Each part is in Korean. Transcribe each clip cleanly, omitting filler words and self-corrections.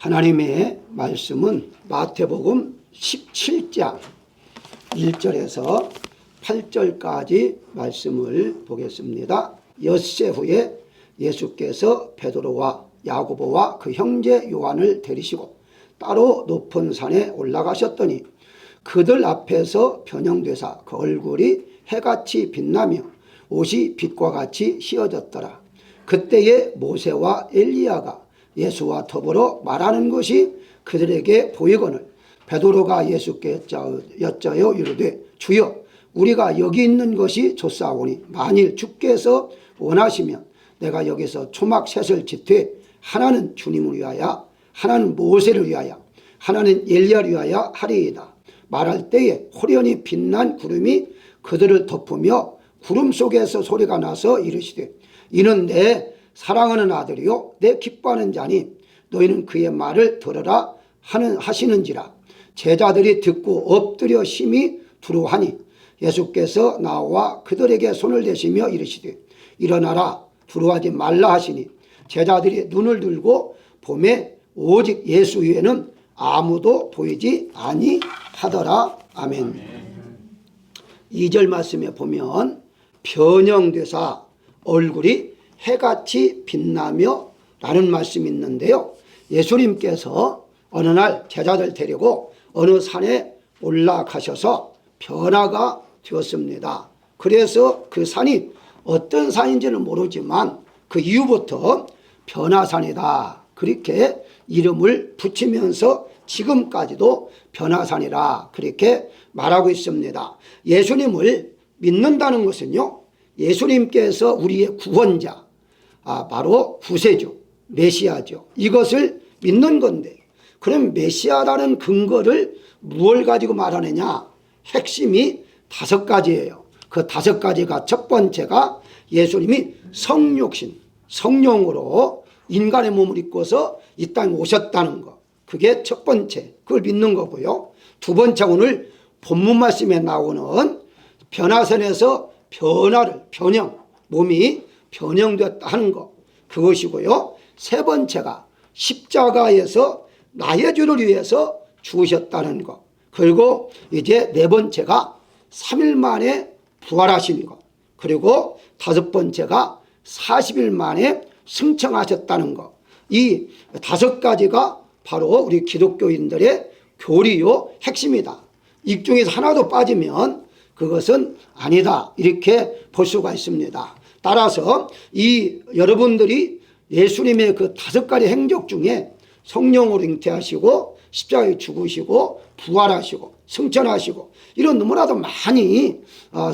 하나님의 말씀은 마태복음 17장 1절에서 8절까지 말씀을 보겠습니다. 엿새 후에 예수께서 베드로와 야고보와 그 형제 요한을 데리시고 따로 높은 산에 올라가셨더니 그들 앞에서 변형되사 그 얼굴이 해같이 빛나며 옷이 빛과 같이 휘어졌더라. 그때에 모세와 엘리야가 예수와 더불어 말하는 것이 그들에게 보이거늘 베드로가 예수께 여짜여 이르되 주여 우리가 여기 있는 것이 좋사오니 만일 주께서 원하시면 내가 여기서 초막 셋을 짓되 하나는 주님을 위하여 하나는 모세를 위하여 하나는 엘리야를 위하여 하리이다. 말할 때에 호련히 빛난 구름이 그들을 덮으며 구름 속에서 소리가 나서 이르시되 이는 내 사랑하는 아들이요 내 기뻐하는 자니 너희는 그의 말을 들으라 하시는지라. 제자들이 듣고 엎드려 심히 두려워하니 예수께서 나와 그들에게 손을 대시며 이르시되 일어나라 두려워하지 말라 하시니 제자들이 눈을 들고 보매 오직 예수 외에는 아무도 보이지 아니하더라. 아멘. 2절 말씀에 보면 변형되사 얼굴이 해같이 빛나며 라는 말씀이 있는데요. 예수님께서 어느 날 제자들 데리고 어느 산에 올라가셔서 변화가 되었습니다. 그래서 그 산이 어떤 산인지는 모르지만 그 이후부터 변화산이다 그렇게 이름을 붙이면서 지금까지도 변화산이라 그렇게 말하고 있습니다. 예수님을 믿는다는 것은요, 예수님께서 우리의 구원자, 바로 구세주, 메시아죠. 이것을 믿는 건데, 그럼 메시아라는 근거를 무엇을 가지고 말하느냐? 핵심이 5가지예요. 그 5가지가 첫 번째가 예수님이 성육신, 성령으로 인간의 몸을 입고서 이 땅에 오셨다는 것. 그게 첫 번째, 그걸 믿는 거고요. 두 번째, 오늘 본문 말씀에 나오는 변화선에서 변형, 몸이 변형되었다 하는 것, 그것이고요. 세 번째가 십자가에서 나의 죄를 위해서 죽으셨다는 것. 그리고 이제 네 번째가 3일 만에 부활하신 것. 그리고 5번째가 40일 만에 승천하셨다는 것. 이 5가지가 바로 우리 기독교인들의 교리요 핵심이다. 이 중에서 하나도 빠지면 그것은 아니다 이렇게 볼 수가 있습니다. 따라서 이 여러분들이 예수님의 그 5가지 행적 중에 성령으로 잉태하시고 십자가에 죽으시고 부활하시고 승천하시고 이런 너무나도 많이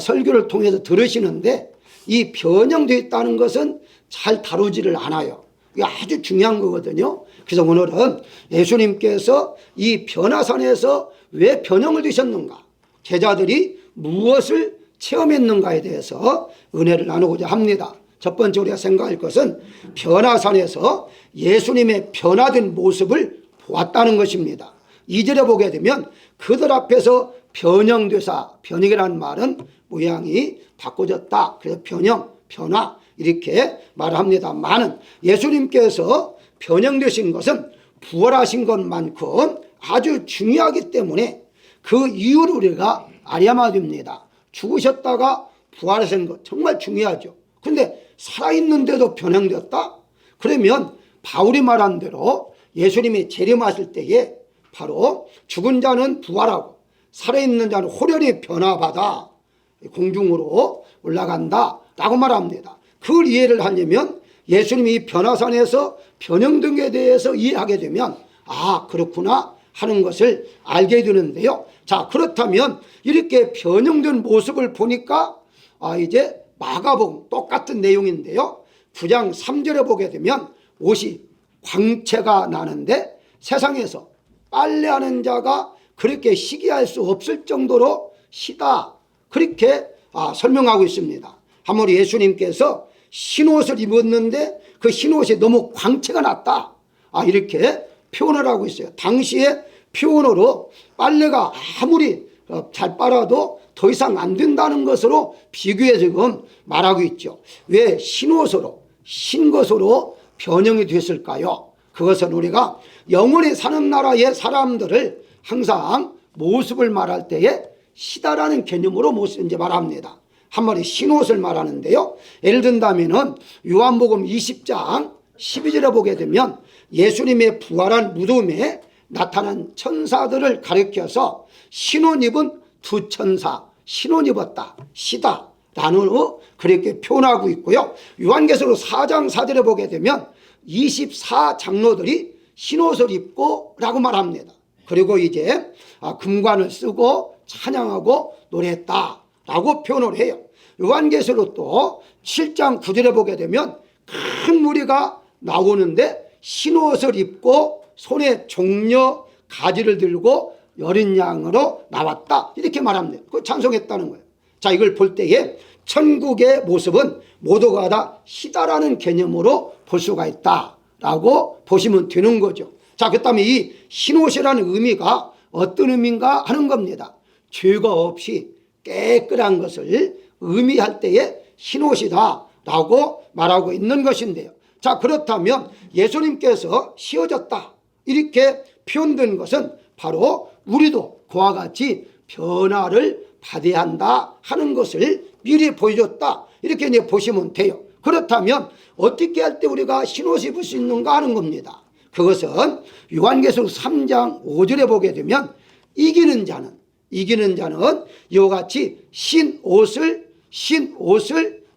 설교를 통해서 들으시는데 이 변형되어 있다는 것은 잘 다루지를 않아요. 이게 아주 중요한 거거든요. 그래서 오늘은 예수님께서 이 변화산에서 왜 변형을 되셨는가, 제자들이 무엇을 체험했는가에 대해서 은혜를 나누고자 합니다. 첫 번째 우리가 생각할 것은 변화산에서 예수님의 변화된 모습을 보았다는 것입니다. 2절에 보게 되면 그들 앞에서 변형되사, 변형이라는 말은 모양이 바꿔졌다. 그래서 변형, 변화 이렇게 말합니다만은 예수님께서 변형되신 것은 부활하신 것만큼 아주 중요하기 때문에 그 이유를 우리가 알아야만 됩니다. 죽으셨다가 부활하신 것 정말 중요하죠. 그런데 살아있는데도 변형되었다? 그러면 바울이 말한 대로 예수님이 재림하실 때에 바로 죽은 자는 부활하고 살아있는 자는 호련히 변화받아 공중으로 올라간다 라고 말합니다. 그걸 이해를 하려면 예수님이 이 변화산에서 변형된 것에 대해서 이해하게 되면 그렇구나 하는 것을 알게 되는데요. 자, 그렇다면 이렇게 변형된 모습을 보니까 이제 마가복음 똑같은 내용인데요. 9장 3절에 보게 되면 옷이 광채가 나는데 세상에서 빨래하는 자가 그렇게 희귀할 수 없을 정도로 희다 그렇게 설명하고 있습니다. 한번 예수님께서 흰옷을 입었는데 그 흰옷이 너무 광채가 났다 이렇게 표현을 하고 있어요. 당시에 표현으로 빨래가 아무리 잘 빨아도 더 이상 안 된다는 것으로 비교해 지금 말하고 있죠. 왜 흰옷으로, 흰 것으로 변형이 됐을까요? 그것은 우리가 영원히 사는 나라의 사람들을 항상 모습을 말할 때에 시다라는 개념으로 모습을 이제 말합니다. 한마디 흰옷을 말하는데요. 예를 든다면은 요한복음 20장 12절에 보게 되면 예수님의 부활한 무덤에 나타난 천사들을 가리켜서 흰옷 입은 두 천사, 흰옷 입었다, 시다 라는 그렇게 표현하고 있고요. 요한계시록 4장 4절에 보게 되면 24장로들이 흰옷을 입고 라고 말합니다. 그리고 이제 금관을 쓰고 찬양하고 노래했다 라고 표현을 해요. 요한계시록 또 7장 9절에 보게 되면 큰 무리가 나오는데 흰옷을 입고 손에 종려 가지를 들고 여린 양으로 나왔다 이렇게 말합니다. 그 찬송했다는 거예요. 자, 이걸 볼 때에 천국의 모습은 모두가 다 희다라는 개념으로 볼 수가 있다라고 보시면 되는 거죠. 자, 그 다음에 이 흰옷이라는 의미가 어떤 의미인가 하는 겁니다. 죄가 없이 깨끗한 것을 의미할 때에 흰옷이다 라고 말하고 있는 것인데요. 자, 그렇다면 예수님께서 씌워졌다 이렇게 표현된 것은 바로 우리도 그와 같이 변화를 받아야 한다 하는 것을 미리 보여줬다 이렇게 이제 보시면 돼요. 그렇다면 어떻게 할 때 우리가 흰옷 입을 수 있는가 하는 겁니다. 그것은 요한계시록 3장 5절에 보게 되면 이기는 자는 이와 같이 흰 옷을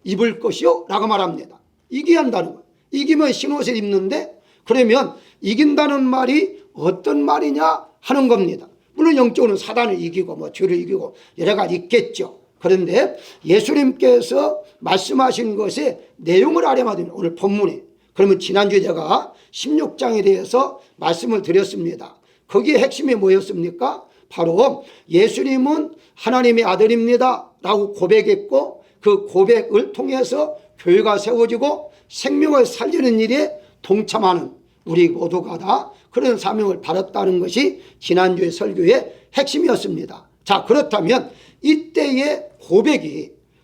입을 것이요 라고 말합니다. 이겨야 한다는 거예요. 이기면 흰 옷을 입는데 그러면 이긴다는 말이 어떤 말이냐 하는 겁니다. 물론 영적으로는 사단을 이기고 뭐 죄를 이기고 여러 가지 있겠죠. 그런데 예수님께서 말씀하신 것의 내용을 알아야만 오늘 본문에 그러면 지난주에 제가 16장에 대해서 말씀을 드렸습니다. 거기에 핵심이 뭐였습니까? 바로 예수님은 하나님의 아들입니다 라고 고백했고 그 고백을 통해서 교회가 세워지고 생명을 살리는 일에 동참하는 우리 모두가 다 그런 사명을 받았다는 것이 지난주의 설교의 핵심이었습니다. 자, 그렇다면 이때의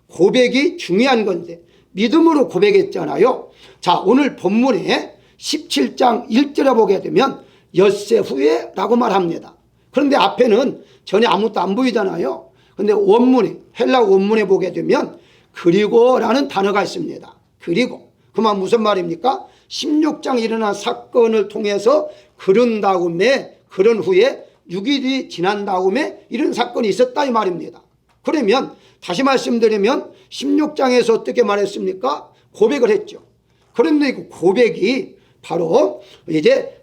고백이 중요한 건데 믿음으로 고백했잖아요. 자, 오늘 본문에 17장 1절에 보게 되면 엿새 후에 라고 말합니다. 그런데 앞에는 전혀 아무것도 안 보이잖아요. 그런데 원문에 헬라 원문에 보게 되면 그리고 라는 단어가 있습니다. 그리고 그 말 무슨 말입니까? 16장 일어난 사건을 통해서 그런 후에 6일이 지난 다음에 이런 사건이 있었다 이 말입니다. 그러면 다시 말씀드리면 16장에서 어떻게 말했습니까? 고백을 했죠. 그런데 그 고백이 바로 이제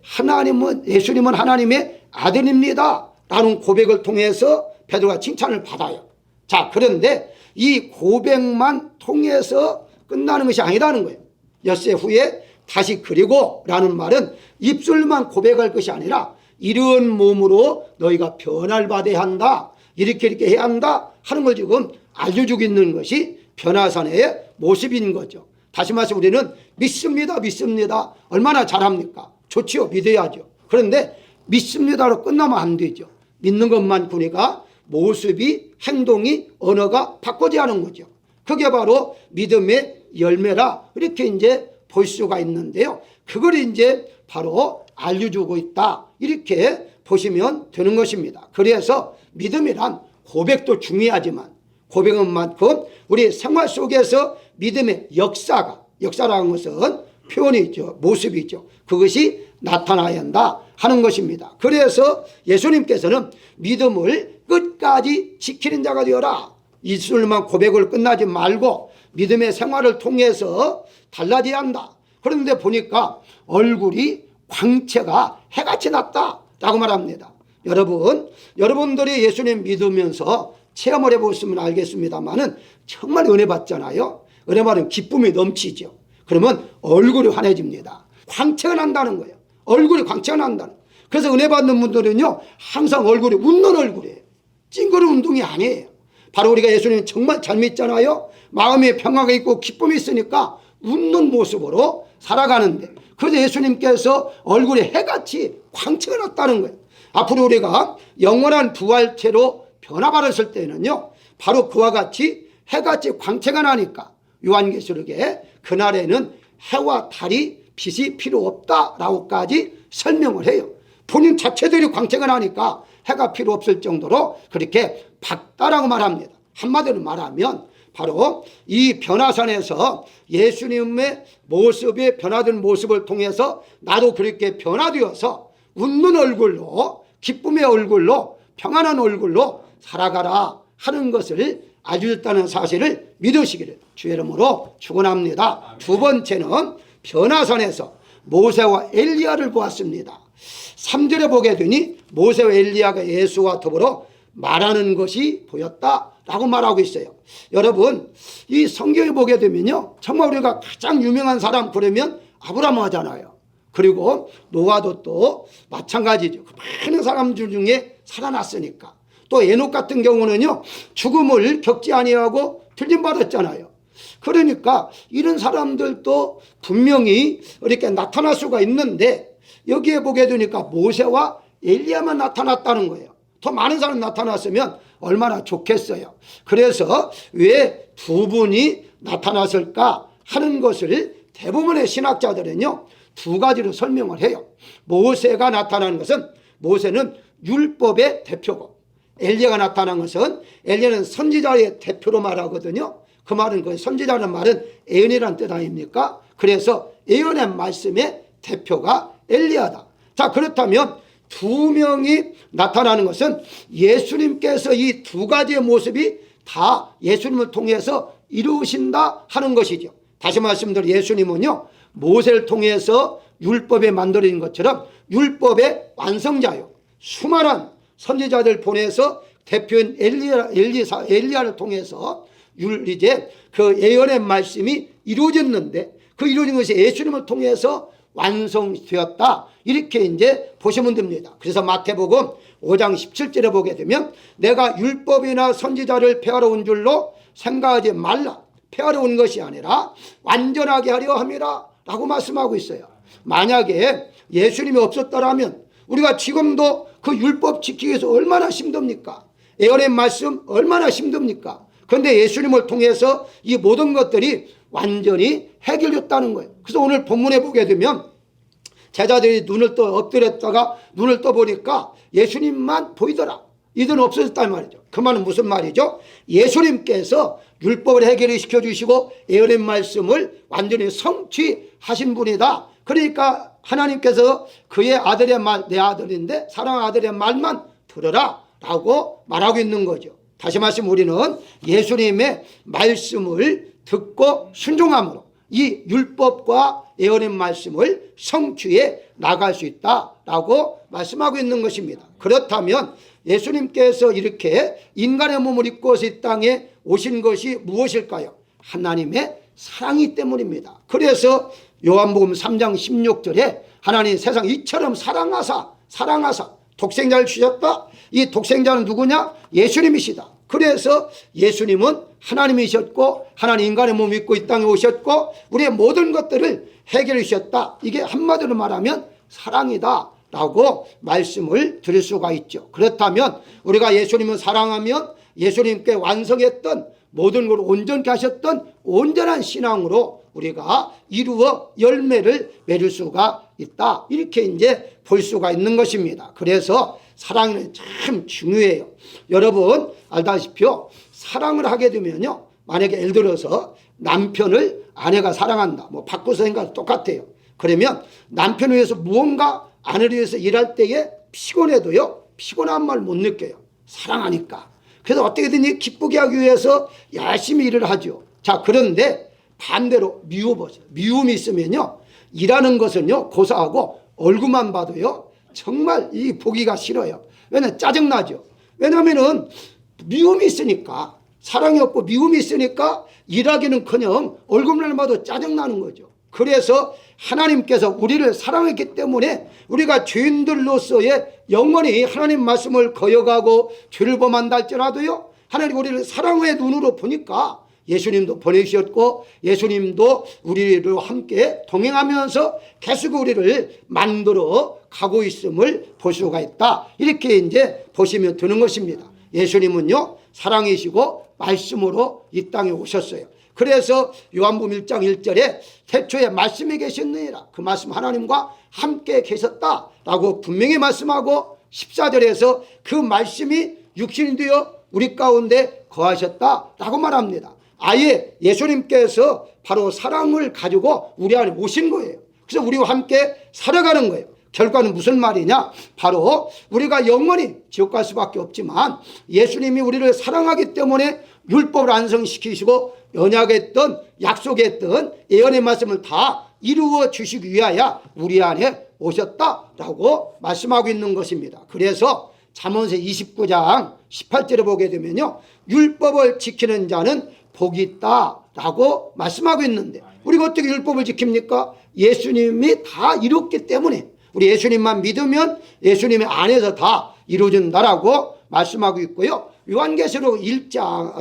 예수님은 하나님의 아들입니다 라는 고백을 통해서 베드로가 칭찬을 받아요. 자, 그런데 이 고백만 통해서 끝나는 것이 아니라는 거예요. 엿새 후에 다시 그리고 라는 말은 입술만 고백할 것이 아니라 이런 몸으로 너희가 변화를 받아야 한다 이렇게 해야 한다 하는 걸 지금 알려주고 있는 것이 변화산의 모습인 거죠. 다시 말해서 우리는 믿습니다 얼마나 잘합니까? 좋지요. 믿어야죠. 그런데 믿습니다로 끝나면 안 되죠. 믿는 것만 우리가 모습이 행동이 언어가 바꿔져야 하는 거죠. 그게 바로 믿음의 열매라 이렇게 이제 볼 수가 있는데요. 그걸 이제 바로 알려주고 있다 이렇게 보시면 되는 것입니다. 그래서 믿음이란 고백도 중요하지만 고백은 만큼 우리 생활 속에서 믿음의 역사라는 것은 표현이죠. 모습이죠. 그것이 나타나야 한다 하는 것입니다. 그래서 예수님께서는 믿음을 끝까지 지키는 자가 되어라. 입술만 고백을 끝나지 말고 믿음의 생활을 통해서 달라져야 한다. 그런데 보니까 얼굴이 광채가 해같이 났다라고 말합니다. 여러분들이 예수님 믿으면서 체험을 해보시면 알겠습니다만은 정말 은혜 받잖아요. 은혜 받으면 기쁨이 넘치죠. 그러면 얼굴이 환해집니다. 광채가 난다는 거예요. 얼굴이 광채가 난다는 거예요. 그래서 은혜 받는 분들은요 항상 얼굴이 웃는 얼굴이에요. 찡그린 운동이 아니에요. 바로 우리가 예수님 정말 잘 믿잖아요. 마음에 평화가 있고 기쁨이 있으니까 웃는 모습으로 살아가는데 그래서 예수님께서 얼굴에 해같이 광채가 났다는 거예요. 앞으로 우리가 영원한 부활체로 변화받았을 때는요 바로 그와 같이 해같이 광채가 나니까 요한계시록에 그날에는 해와 달이 빛이 필요 없다라고까지 설명을 해요. 본인 자체들이 광택을 하니까 해가 필요 없을 정도로 그렇게 밝다라고 말합니다. 한마디로 말하면 바로 이 변화산에서 예수님의 모습이 변화된 모습을 통해서 나도 그렇게 변화되어서 웃는 얼굴로, 기쁨의 얼굴로, 평안한 얼굴로 살아가라 하는 것을 알려줬다는 사실을 믿으시기를 주의 이름으로 축원합니다. 두 번째는 변화산에서 모세와 엘리야를 보았습니다. 3절에 보게 되니 모세와 엘리야가 예수와 더불어 말하는 것이 보였다라고 말하고 있어요. 여러분, 이 성경에 보게 되면요, 정말 우리가 가장 유명한 사람 그러면 아브라함 하잖아요. 그리고 노아도 또 마찬가지죠. 많은 사람들 중에 살아났으니까. 또 에녹 같은 경우는요, 죽음을 겪지 아니하고 틀림받았잖아요. 그러니까 이런 사람들도 분명히 이렇게 나타날 수가 있는데 여기에 보게 되니까 모세와 엘리야만 나타났다는 거예요. 더 많은 사람 나타났으면 얼마나 좋겠어요. 그래서 왜 두 분이 나타났을까 하는 것을 대부분의 신학자들은요, 두 가지로 설명을 해요. 모세가 나타난 것은 모세는 율법의 대표고, 엘리야가 나타난 것은 엘리야는 선지자의 대표로 말하거든요. 그 말은 그 선지자라는 말은 예언이라는 뜻 아닙니까? 그래서 예언의 말씀의 대표가 엘리야다. 자, 그렇다면 두 명이 나타나는 것은 예수님께서 이 두 가지의 모습이 다 예수님을 통해서 이루신다 하는 것이죠. 다시 말씀드려 예수님은요, 모세를 통해서 율법에 만들어진 것처럼 율법의 완성자요. 수많은 선지자들 보내서 대표인 엘리야를 통해서 이제 그 예언의 말씀이 이루어졌는데 그 이루어진 것이 예수님을 통해서 완성되었다. 이렇게 이제 보시면 됩니다. 그래서 마태복음 5장 17절에 보게 되면 내가 율법이나 선지자를 폐하러 온 줄로 생각하지 말라. 폐하러 온 것이 아니라 완전하게 하려 함이라 라고 말씀하고 있어요. 만약에 예수님이 없었더라면 우리가 지금도 그 율법 지키기 위해서 얼마나 힘듭니까? 예언의 말씀 얼마나 힘듭니까? 그런데 예수님을 통해서 이 모든 것들이 완전히 해결됐다는 거예요. 그래서 오늘 본문에 보게 되면 제자들이 눈을 떠 엎드렸다가 눈을 떠보니까 예수님만 보이더라. 이들은 없어졌단 말이죠. 그 말은 무슨 말이죠? 예수님께서 율법을 해결을 시켜주시고 예언의 말씀을 완전히 성취하신 분이다. 그러니까 하나님께서 그의 아들의 말, 내 아들인데 사랑하는 아들의 말만 들어라 라고 말하고 있는 거죠. 다시 말씀 우리는 예수님의 말씀을 듣고 순종함으로 이 율법과 예언의 말씀을 성취해 나갈 수 있다라고 말씀하고 있는 것입니다. 그렇다면 예수님께서 이렇게 인간의 몸을 입고서 이 땅에 오신 것이 무엇일까요? 하나님의 사랑이 때문입니다. 그래서 요한복음 3장 16절에 하나님 세상 이처럼 사랑하사 독생자를 주셨다. 이 독생자는 누구냐? 예수님이시다. 그래서 예수님은 하나님이셨고 하나님 인간의 몸을 입고 이 땅에 오셨고 우리의 모든 것들을 해결해 주셨다. 이게 한마디로 말하면 사랑이다 라고 말씀을 드릴 수가 있죠. 그렇다면 우리가 예수님을 사랑하면 예수님께 완성했던 모든 걸 온전케 하셨던 온전한 신앙으로 우리가 이루어 열매를 맺을 수가 있다. 이렇게 이제 볼 수가 있는 것입니다. 그래서 사랑은 참 중요해요. 여러분 알다시피 사랑을 하게 되면요, 만약에 예를 들어서 남편을 아내가 사랑한다. 뭐 바꿔서 생각도 똑같아요. 그러면 남편을 위해서 무언가 아내를 위해서 일할 때에 피곤해도요, 피곤한 말 못 느껴요. 사랑하니까. 그래서 어떻게든 기쁘게 하기 위해서 열심히 일을 하죠. 자, 그런데 반대로 미움이 있으면요, 일하는 것은요 고사하고 얼굴만 봐도요 정말 이 보기가 싫어요. 왜냐면 짜증나죠. 왜냐면은 미움이 있으니까, 사랑이 없고 미움이 있으니까 일하기는커녕 얼굴만 봐도 짜증나는 거죠. 그래서 하나님께서 우리를 사랑했기 때문에 우리가 죄인들로서의 영원히 하나님 말씀을 거역하고 죄를 범한다 할지라도요, 하나님 우리를 사랑의 눈으로 보니까 예수님도 보내주셨고 예수님도 우리를 함께 동행하면서 계속 우리를 만들어 가고 있음을 볼 수가 있다. 이렇게 이제 보시면 되는 것입니다. 예수님은요 사랑이시고 말씀으로 이 땅에 오셨어요. 그래서 요한복음 1장 1절에 태초에 말씀이 계셨느니라, 그 말씀 하나님과 함께 계셨다라고 분명히 말씀하고 14절에서 그 말씀이 육신이 되어 우리 가운데 거하셨다라고 말합니다. 아예 예수님께서 바로 사랑을 가지고 우리 안에 오신 거예요. 그래서 우리와 함께 살아가는 거예요. 결과는 무슨 말이냐? 바로 우리가 영원히 지옥 갈 수밖에 없지만 예수님이 우리를 사랑하기 때문에 율법을 완성시키시고 언약했던, 약속했던 예언의 말씀을 다 이루어 주시기 위하여 우리 안에 오셨다라고 말씀하고 있는 것입니다. 그래서 잠언서 29장 18절에 보게 되면요, 율법을 지키는 자는 복이 있다라고 말씀하고 있는데, 우리가 어떻게 율법을 지킵니까? 예수님이 다 이뤘기 때문에 우리 예수님만 믿으면 예수님의 안에서 다 이루어진다라고 말씀하고 있고요. 요한계시록 1장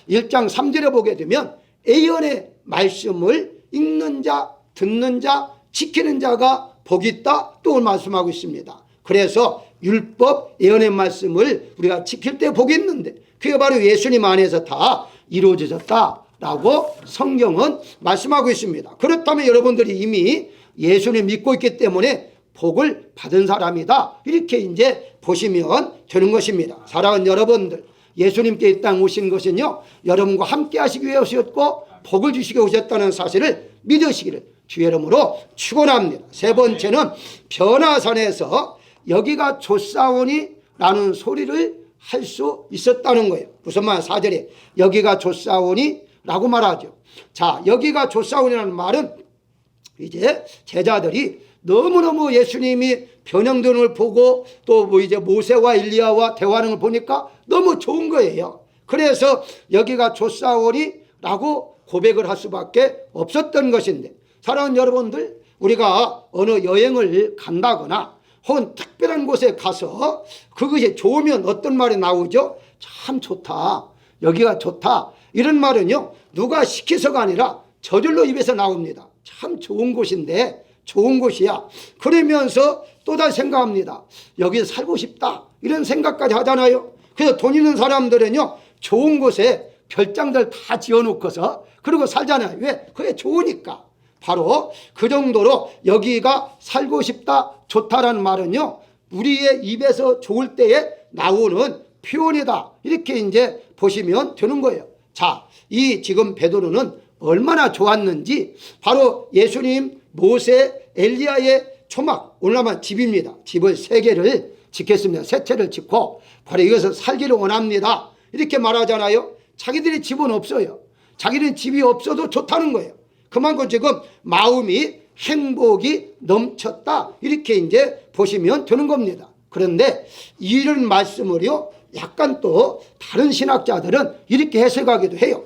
3절에 보게 되면 예언의 말씀을 읽는 자, 듣는 자, 지키는 자가 복이 있다 또 말씀하고 있습니다. 그래서 율법, 예언의 말씀을 우리가 지킬 때 복이 있는데 그게 바로 예수님 안에서 다 이루어졌다라고 성경은 말씀하고 있습니다. 그렇다면 여러분들이 이미 예수님 믿고 있기 때문에 복을 받은 사람이다, 이렇게 이제 보시면 되는 것입니다. 사랑하는 여러분들, 예수님께 이 땅 오신 것은요, 여러분과 함께 하시기 위해 오셨고 복을 주시기 위해 오셨다는 사실을 믿으시기를 주의 이름으로 축원합니다. 세 번째는 변화산에서 여기가 좁사오니 라는 소리를 할 수 있었다는 거예요. 무슨 말? 4절에 여기가 좁사오니 라고 말하죠. 자, 여기가 좁사오니라는 말은 이제 제자들이 너무너무 예수님이 변형되는 걸 보고 또 뭐 이제 모세와 엘리야와 대화하는 걸 보니까 너무 좋은 거예요. 그래서 여기가 좁사오니 라고 고백을 할 수밖에 없었던 것인데, 사랑하는 여러분들, 우리가 어느 여행을 간다거나 혹은 특별한 곳에 가서 그것이 좋으면 어떤 말이 나오죠? 참 좋다, 여기가 좋다, 이런 말은요 누가 시켜서가 아니라 저절로 입에서 나옵니다. 참 좋은 곳인데, 좋은 곳이야. 그러면서 또다시 생각합니다. 여기서 살고 싶다, 이런 생각까지 하잖아요. 그래서 돈 있는 사람들은요 좋은 곳에 별장들 다 지어놓고서 그러고 살잖아요. 왜? 그게 좋으니까. 바로 그 정도로 여기가 살고 싶다, 좋다라는 말은요 우리의 입에서 좋을 때에 나오는 표현이다, 이렇게 이제 보시면 되는 거예요. 자, 이 지금 베드로는 얼마나 좋았는지, 바로 예수님, 모세, 엘리야의 초막 올라만 집입니다. 집을 3개를 짓겠습니다. 3채를 짓고 바로 이것을 살기를 원합니다, 이렇게 말하잖아요. 자기들이 집은 없어요. 자기는 집이 없어도 좋다는 거예요. 그만큼 지금 마음이 행복이 넘쳤다, 이렇게 이제 보시면 되는 겁니다. 그런데 이런 말씀을요 약간 또 다른 신학자들은 이렇게 해석하기도 해요.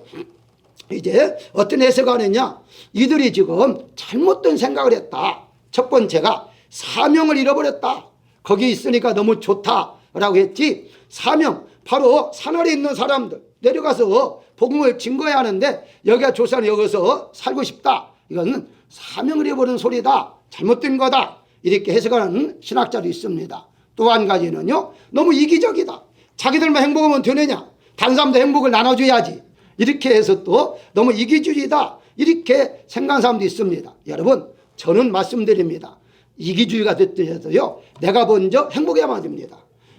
이제 어떤 해석하느냐, 이들이 지금 잘못된 생각을 했다. 첫 번째가 사명을 잃어버렸다. 거기 있으니까 너무 좋다라고 했지, 사명, 바로 산 아래 있는 사람들 내려가서 복음을 증거해야 하는데 여기가 조사는 여기서 살고 싶다, 이거는 사명을 잃어버린 소리다, 잘못된 거다, 이렇게 해석하는 신학자도 있습니다. 또 한 가지는요, 너무 이기적이다. 자기들만 행복하면 되느냐, 다른 사람도 행복을 나눠줘야지, 이렇게 해서 또 너무 이기주의다, 이렇게 생각하는 사람도 있습니다. 여러분, 저는 말씀드립니다. 이기주의가 됐더라도요 내가 먼저 행복해야만 됩니다.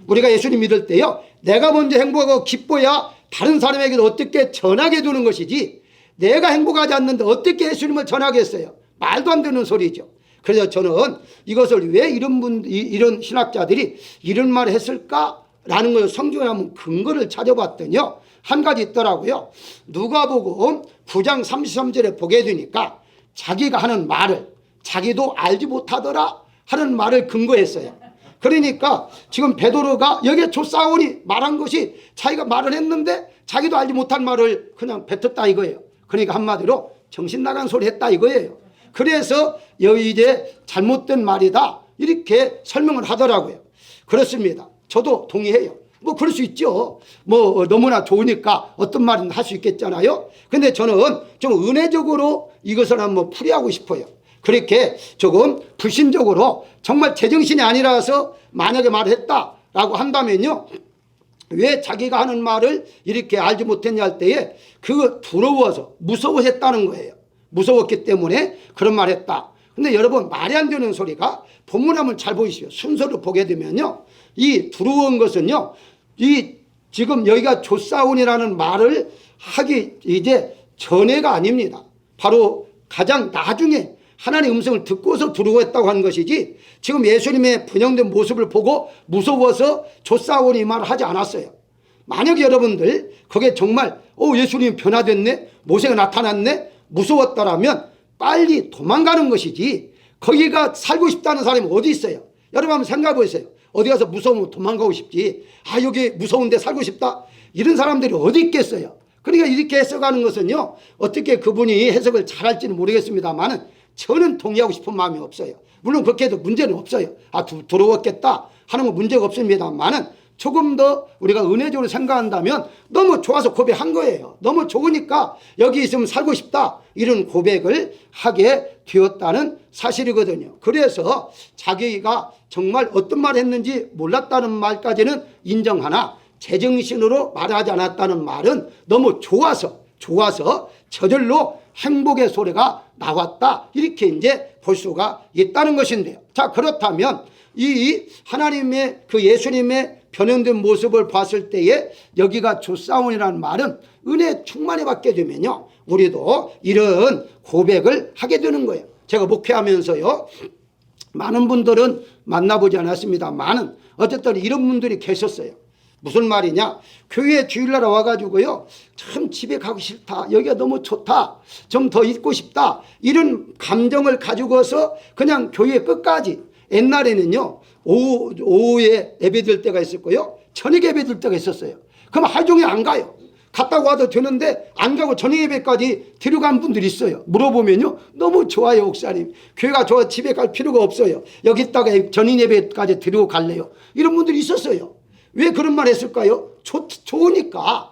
우리가 예수님 믿을 때요 내가 먼저 행복하고 기뻐야 다른 사람에게도 어떻게 전하게 두는 것이지, 내가 행복하지 않는데 어떻게 예수님을 전하겠어요? 말도 안 되는 소리죠. 그래서 저는 이것을 왜 이런 신학자들이 이런 말을 했을까라는 걸 성경에 한번 근거를 찾아봤더니요 한 가지 있더라고요. 누가복음 9장 33절에 보게 되니까 자기가 하는 말을 자기도 알지 못하더라 하는 말을 근거했어요. 그러니까 지금 베드로가 여기에 좁사오니 말한 것이 자기가 말을 했는데 자기도 알지 못한 말을 그냥 뱉었다 이거예요. 그러니까 한마디로 정신 나간 소리 했다 이거예요. 그래서 여기 이제 잘못된 말이다, 이렇게 설명을 하더라고요. 그렇습니다. 저도 동의해요. 뭐 그럴 수 있죠. 뭐 너무나 좋으니까 어떤 말은 할 수 있겠잖아요. 근데 저는 좀 은혜적으로 이것을 한번 풀이하고 싶어요. 그렇게 조금 불신적으로 정말 제정신이 아니라서 만약에 말을 했다라고 한다면요 왜 자기가 하는 말을 이렇게 알지 못했냐 할 때에 그 두려워서 무서워했다는 거예요. 무서웠기 때문에 그런 말 했다. 근데 여러분, 말이 안 되는 소리가 본문 한번 잘 보이시오. 순서를 보게 되면요, 이 두려운 것은요, 이 지금 여기가 조사온이라는 말을 하기 이제 전에가 아닙니다. 바로 가장 나중에 하나님의 음성을 듣고서 두려워했다고 한 것이지, 지금 예수님의 변형된 모습을 보고 무서워서 조사온이 이 말을 하지 않았어요. 만약 여러분들 그게 정말 예수님이 변화됐네, 모세가 나타났네, 무서웠다라면 빨리 도망가는 것이지, 거기가 살고 싶다는 사람이 어디 있어요? 여러분 한번 생각해 보세요. 어디 가서 무서우면 도망가고 싶지, 여기 무서운데 살고 싶다, 이런 사람들이 어디 있겠어요? 그러니까 이렇게 해석하는 것은요, 어떻게 그분이 해석을 잘할지는 모르겠습니다만 저는 동의하고 싶은 마음이 없어요. 물론 그렇게 해도 문제는 없어요. 두려웠겠다 하는 건 문제가 없습니다만 조금 더 우리가 은혜적으로 생각한다면 너무 좋아서 고백한 거예요. 너무 좋으니까 여기 있으면 살고 싶다, 이런 고백을 하게 되었다는 사실이거든요. 그래서 자기가 정말 어떤 말을 했는지 몰랐다는 말까지는 인정하나, 제정신으로 말하지 않았다는 말은 너무 좋아서 저절로 행복의 소리가 나왔다, 이렇게 이제 볼 수가 있다는 것인데요. 자, 그렇다면 이 하나님의 그 예수님의 변형된 모습을 봤을 때에 여기가 조사온이라는 말은 은혜 충만히 받게 되면요, 우리도 이런 고백을 하게 되는 거예요. 제가 목회하면서요, 많은 분들은 만나보지 않았습니다만 어쨌든 이런 분들이 계셨어요. 무슨 말이냐, 교회 주일날 와가지고요, 참 집에 가기 싫다, 여기가 너무 좋다, 좀 더 있고 싶다, 이런 감정을 가지고서 그냥 교회 끝까지, 옛날에는요 오후에 예배드릴 때가 있었고요, 저녁 예배드릴 때가 있었어요. 그럼 하루 종일 안 가요. 갔다고 와도 되는데 안 가고 저녁 예배까지 데려간 분들이 있어요. 물어보면요, 너무 좋아요 목사님, 교회가 좋아, 집에 갈 필요가 없어요, 여기 있다가 저녁 예배까지 데리고 갈래요, 이런 분들이 있었어요. 왜 그런 말 했을까요? 좋으니까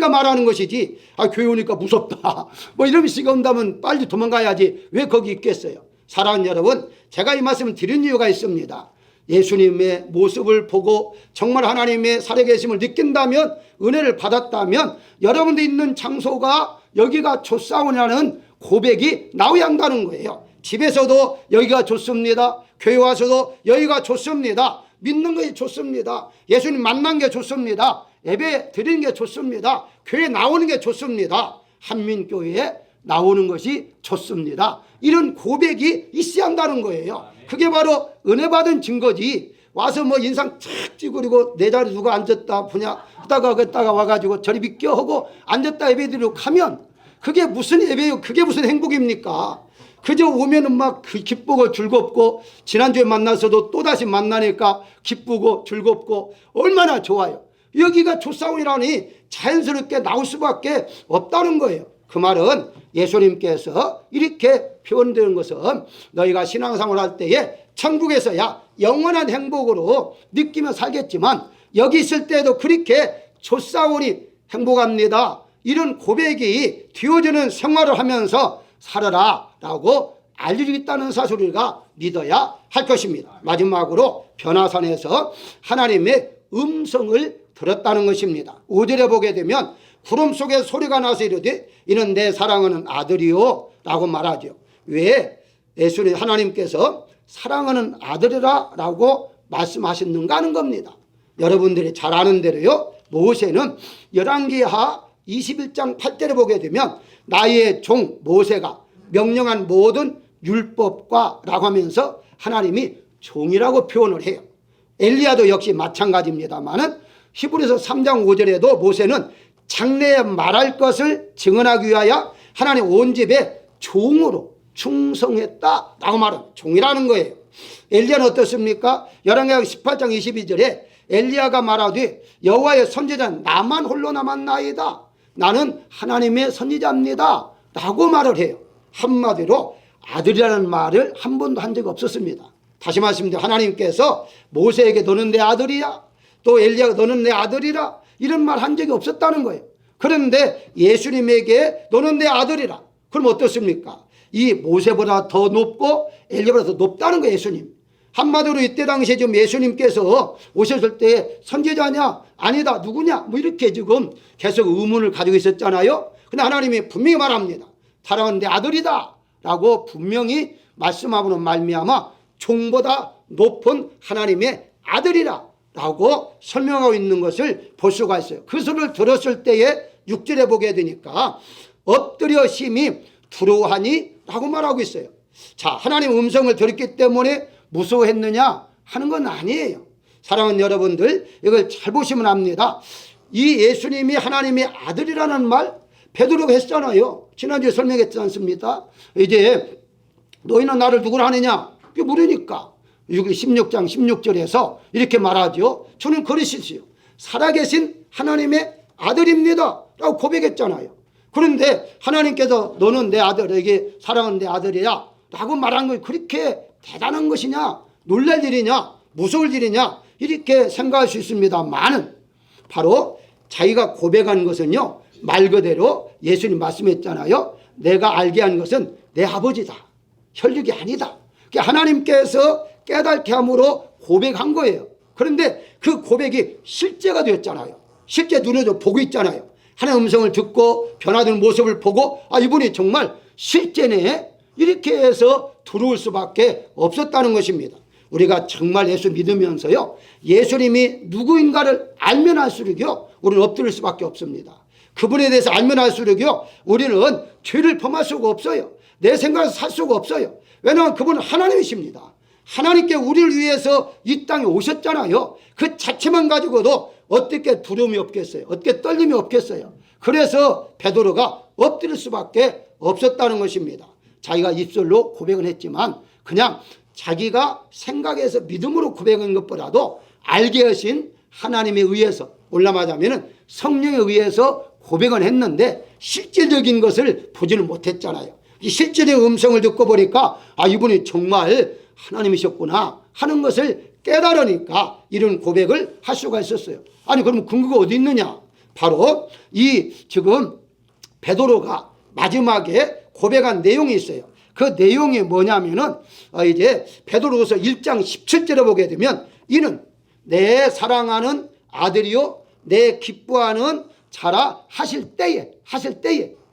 말하는 것이지, 교회 오니까 무섭다 뭐 이런 식이 온다면 빨리 도망가야지 왜 거기 있겠어요. 사랑하는 여러분, 제가 이 말씀을 드린 이유가 있습니다. 예수님의 모습을 보고 정말 하나님의 살아계심을 느낀다면, 은혜를 받았다면 여러분들 있는 장소가 여기가 좋사오냐는 고백이 나와야 한다는 거예요. 집에서도 여기가 좋습니다, 교회 와서도 여기가 좋습니다, 믿는 것이 좋습니다, 예수님 만난 게 좋습니다, 예배 드리는 게 좋습니다, 교회 나오는 게 좋습니다, 한민교회에 나오는 것이 좋습니다, 이런 고백이 있어야 한다는 거예요. 그게 바로 은혜 받은 증거지, 와서 뭐 인상 착 찌그리고 내 자리 누가 앉았다 보냐, 그다가 와가지고 저리 비껴 하고 앉았다 예배 드리고 가면 그게 무슨 예배예요? 그게 무슨 행복입니까? 그저 오면은 막 기쁘고 즐겁고, 지난주에 만나서도 또다시 만나니까 기쁘고 즐겁고 얼마나 좋아요. 여기가 조사온이라니 자연스럽게 나올 수밖에 없다는 거예요. 그 말은 예수님께서 이렇게 표현되는 것은 너희가 신앙생활 할 때에 천국에서야 영원한 행복으로 느끼며 살겠지만 여기 있을 때도 그렇게 조사온이 행복합니다, 이런 고백이 되어지는 생활을 하면서 살아라 라고 알려주겠다는 사실을 믿어야 할 것입니다. 마지막으로 변화산에서 하나님의 음성을 들었다는 것입니다. 5절에 보게 되면 구름 속에 소리가 나서 이르되 이는 내 사랑하는 아들이요 라고 말하죠. 왜 예수님 하나님께서 사랑하는 아들이라 라고 말씀하셨는가 하는 겁니다. 여러분들이 잘 아는 대로요, 모세는 열왕기하 21장 8절에 보게 되면 나의 종 모세가 명령한 모든 율법과 라고 하면서 하나님이 종이라고 표현을 해요. 엘리야도 역시 마찬가지입니다만 히브리서 3장 5절에도 모세는 장래에 말할 것을 증언하기 위하여 하나님 온 집에 종으로 충성했다 라고 말은 종이라는 거예요. 엘리야는 어떻습니까? 열왕기하 18장 22절에 엘리야가 말하되 여호와의 선지자는 나만 홀로 남았나이다, 나는 하나님의 선지자입니다 라고 말을 해요. 한마디로 아들이라는 말을 한 번도 한 적이 없었습니다. 다시 말씀드리면 하나님께서 모세에게 너는 내 아들이야, 또 엘리야가 너는 내 아들이라, 이런 말 한 적이 없었다는 거예요. 그런데 예수님에게 너는 내 아들이라, 그럼 어떻습니까? 이 모세보다 더 높고 엘리야보다 더 높다는 거예요. 예수님 한마디로 이때 당시에 지금 예수님께서 오셨을 때 선지자냐 아니다 누구냐 뭐 이렇게 지금 계속 의문을 가지고 있었잖아요. 근데 하나님이 분명히 말합니다. 사랑하는 내 아들이다 라고 분명히 말씀하고는 말미암아 종보다 높은 하나님의 아들이라 라고 설명하고 있는 것을 볼 수가 있어요. 그 소리를 들었을 때에 6절에 보게 되니까 엎드려 심히 두려워하니 라고 말하고 있어요. 자, 하나님 음성을 들었기 때문에 무서워했느냐 하는 건 아니에요. 사랑하는 여러분들, 이걸 잘 보시면 압니다. 이 예수님이 하나님의 아들이라는 말 베드로가 했잖아요. 지난주에 설명했지 않습니까? 이제 너희는 나를 누구라 하느냐 그게 물으니까 16장 16절에서 이렇게 말하죠. 저는 그리스도요 살아계신 하나님의 아들입니다 라고 고백했잖아요. 그런데 하나님께서 너는 내 아들에게 사랑하는 내 아들이야 라고 말한 건 그렇게 대단한 것이냐 놀랄 일이냐 무서울 일이냐 이렇게 생각할 수 있습니다만은 바로 자기가 고백한 것은요 말 그대로 예수님 말씀했잖아요. 내가 알게 한 것은 내 아버지다. 혈육이 아니다. 하나님께서 깨닫게 함으로 고백한 거예요. 그런데 그 고백이 실제가 되었잖아요. 실제 눈으로 보고 있잖아요. 하나님의 음성을 듣고 변화되는 모습을 보고 아 이분이 정말 실제네 이렇게 해서 들어올 수밖에 없었다는 것입니다. 우리가 정말 예수 믿으면서요 예수님이 누구인가를 알면 알수록요 우리는 엎드릴 수밖에 없습니다. 그분에 대해서 알면 알수록요 우리는 죄를 범할 수가 없어요. 내 생각에서 살 수가 없어요. 왜냐하면 그분은 하나님이십니다. 하나님께 우리를 위해서 이 땅에 오셨잖아요. 그 자체만 가지고도 어떻게 두려움이 없겠어요. 어떻게 떨림이 없겠어요. 그래서 베드로가 엎드릴 수밖에 없었다는 것입니다. 자기가 입술로 고백은 했지만 그냥 자기가 생각해서 믿음으로 고백한 것보다도 알게 하신 하나님에 의해서 올라가자면 성령에 의해서 고백은 했는데 실질적인 것을 보지는 못했잖아요. 이 실질의 음성을 듣고 보니까 아 이분이 정말 하나님이셨구나 하는 것을 깨달으니까 이런 고백을 할 수가 있었어요. 아니 그럼 근거가 어디 있느냐? 바로 이 지금 베드로가 마지막에 고백한 내용이 있어요. 그 내용이 뭐냐면은 이제 베드로후서 1장 17절에 보게 되면 이는 내 사랑하는 아들이요 내 기뻐하는 자라 하실 때에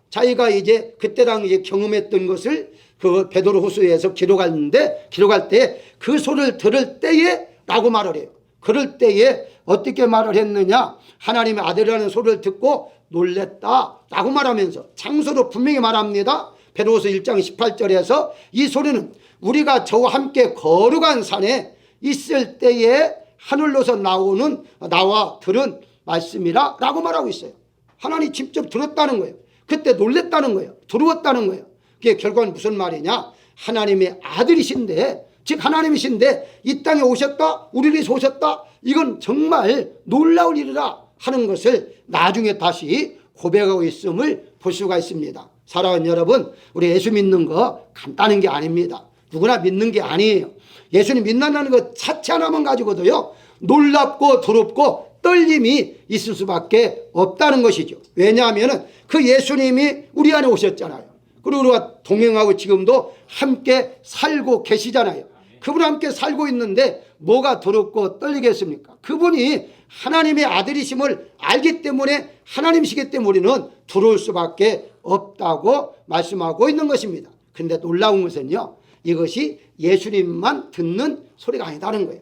자기가 이제 그때 당시에 경험했던 것을 그 베드로후서에서 기록할 때 그 소리를 들을 때에 라고 말을 해요. 그럴 때에 어떻게 말을 했느냐 하나님의 아들이라는 소리를 듣고 놀랬다 라고 말하면서 장소로 분명히 말합니다. 베드로후서 1장 18절에서 이 소리는 우리가 저와 함께 거룩한 산에 있을 때에 하늘로서 나와 들은 말씀이라 라고 말하고 있어요. 하나님 직접 들었다는 거예요. 그때 놀랬다는 거예요. 두려웠다는 거예요. 그게 결국은 무슨 말이냐 하나님의 아들이신데 즉 하나님이신데 이 땅에 오셨다 우리를 위해서 오셨다 이건 정말 놀라울 일이라 하는 것을 나중에 다시 고백하고 있음을 볼 수가 있습니다. 사랑하는 여러분 우리 예수 믿는 거 간단한 게 아닙니다. 누구나 믿는 게 아니에요. 예수님 믿는다는 것 자체 하나만 가지고도요 놀랍고 두렵고 떨림이 있을 수밖에 없다는 것이죠. 왜냐하면 그 예수님이 우리 안에 오셨잖아요. 그리고 우리가 동행하고 지금도 함께 살고 계시잖아요. 그분 함께 살고 있는데 뭐가 두렵고 떨리겠습니까? 그분이 하나님의 아들이심을 알기 때문에 하나님이시기 때문에 우리는 두려울 수밖에 없다고 말씀하고 있는 것입니다. 그런데 놀라운 것은요 이것이 예수님만 듣는 소리가 아니다는 거예요.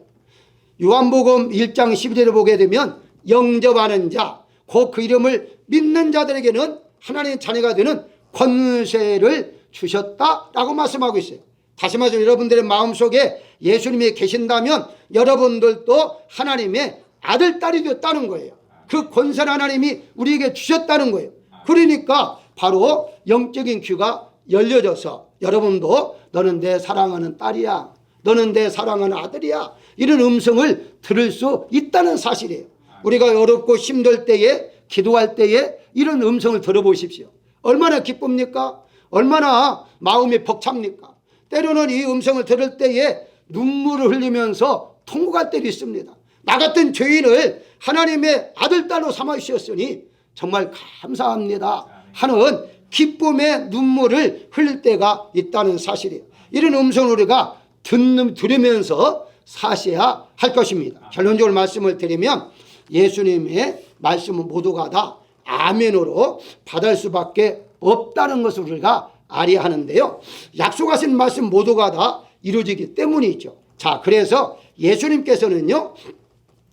요한복음 1장 12절을 보게 되면 영접하는 자, 곧 그 이름을 믿는 자들에게는 하나님의 자녀가 되는 권세를 주셨다라고 말씀하고 있어요. 다시 말해서 여러분들의 마음속에 예수님이 계신다면 여러분들도 하나님의 아들, 딸이 되었다는 거예요. 그 권세를 하나님이 우리에게 주셨다는 거예요. 그러니까 바로 영적인 귀가 열려져서 여러분도 너는 내 사랑하는 딸이야, 너는 내 사랑하는 아들이야, 이런 음성을 들을 수 있다는 사실이에요. 우리가 어렵고 힘들 때에 기도할 때에 이런 음성을 들어보십시오. 얼마나 기쁩니까? 얼마나 마음이 벅찹니까? 때로는 이 음성을 들을 때에 눈물을 흘리면서 통곡할 때도 있습니다. 나 같은 죄인을 하나님의 아들, 딸로 삼아주셨으니 정말 감사합니다 하는 기쁨의 눈물을 흘릴 때가 있다는 사실이에요. 이런 음성을 우리가 들으면서 사셔야 할 것입니다. 결론적으로 말씀을 드리면 예수님의 말씀은 모두가 다 아멘으로 받을 수밖에 없다는 것을 우리가 알아야 하는데요. 약속하신 말씀 모두가 다 이루어지기 때문이죠. 자, 그래서 예수님께서는요,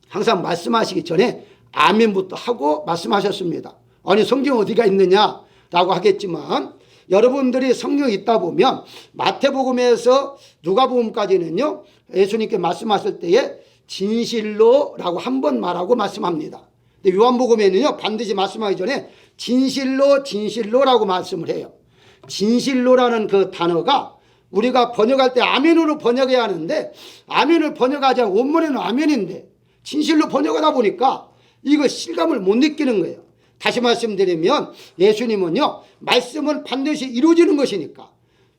항상 말씀하시기 전에 아멘부터 하고 말씀하셨습니다. 아니, 성경 어디가 있느냐라고 하겠지만, 여러분들이 성경에 있다 보면 마태복음에서 누가복음까지는요, 예수님께 말씀하실 때에 진실로라고 한 번 말하고 말씀합니다. 근데 요한복음에는요, 반드시 말씀하기 전에 진실로 진실로라고 말씀을 해요. 진실로라는 그 단어가 우리가 번역할 때 아멘으로 번역해야 하는데, 아멘을 번역하지 않고 원문에는 아멘인데 진실로 번역하다 보니까 이거 실감을 못 느끼는 거예요. 다시 말씀드리면 예수님은요, 말씀은 반드시 이루어지는 것이니까,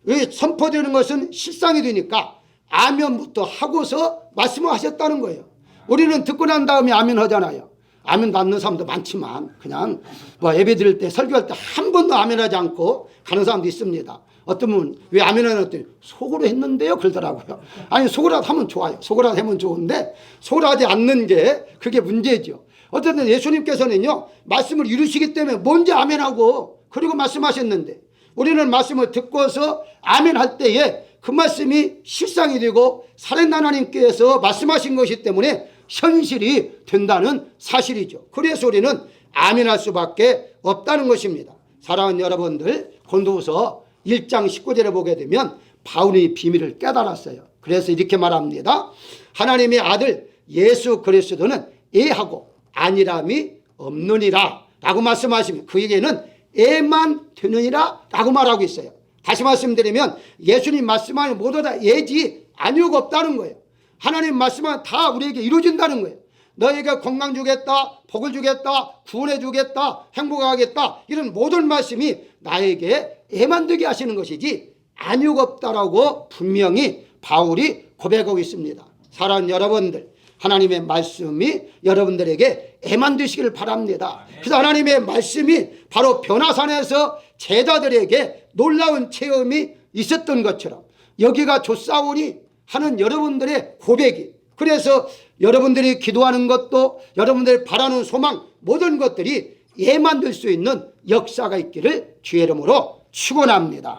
왜 선포되는 것은 실상이 되니까 아멘부터 하고서 말씀을 하셨다는 거예요. 우리는 듣고 난 다음에 아멘 하잖아요. 아멘 받는 사람도 많지만 그냥 뭐 예배 드릴 때 설교할 때 한 번도 아멘 하지 않고 가는 사람도 있습니다. 어떤 분은 왜 아멘 안 했더니 속으로 했는데요 그러더라고요. 아니, 속으로 하면 좋아요. 속으로 하면 좋은데 속으로 하지 않는 게 그게 문제죠. 어쨌든 예수님께서는요, 말씀을 이루시기 때문에 먼저 아멘하고 그리고 말씀하셨는데, 우리는 말씀을 듣고서 아멘할 때에 그 말씀이 실상이 되고 살아있는 하나님께서 말씀하신 것이기 때문에 현실이 된다는 사실이죠. 그래서 우리는 아멘할 수밖에 없다는 것입니다. 사랑하는 여러분들, 고린도후서 1장 19절에 보게 되면 바울이 비밀을 깨달았어요. 그래서 이렇게 말합니다. 하나님의 아들 예수 그리스도는 애하고 아니람이 없느니라 라고 말씀하시면, 그에게는 애만 되느니라 라고 말하고 있어요. 다시 말씀드리면 예수님 말씀하면 모두 다 애지 아니오가 없다는 거예요. 하나님 말씀은 다 우리에게 이루어진다는 거예요. 너에게 건강 주겠다, 복을 주겠다, 구원해 주겠다, 행복하겠다, 이런 모든 말씀이 나에게 애만 되게 하시는 것이지 아니오가 없다라고 분명히 바울이 고백하고 있습니다. 사랑하는 여러분들, 하나님의 말씀이 여러분들에게 애만 되시기를 바랍니다. 그래서 하나님의 말씀이 바로 변화산에서 제자들에게 놀라운 체험이 있었던 것처럼 여기가 조사오니 하는 여러분들의 고백이, 그래서 여러분들이 기도하는 것도 여러분들이 바라는 소망 모든 것들이 예만 될 수 있는 역사가 있기를 주의 이름으로 축원합니다.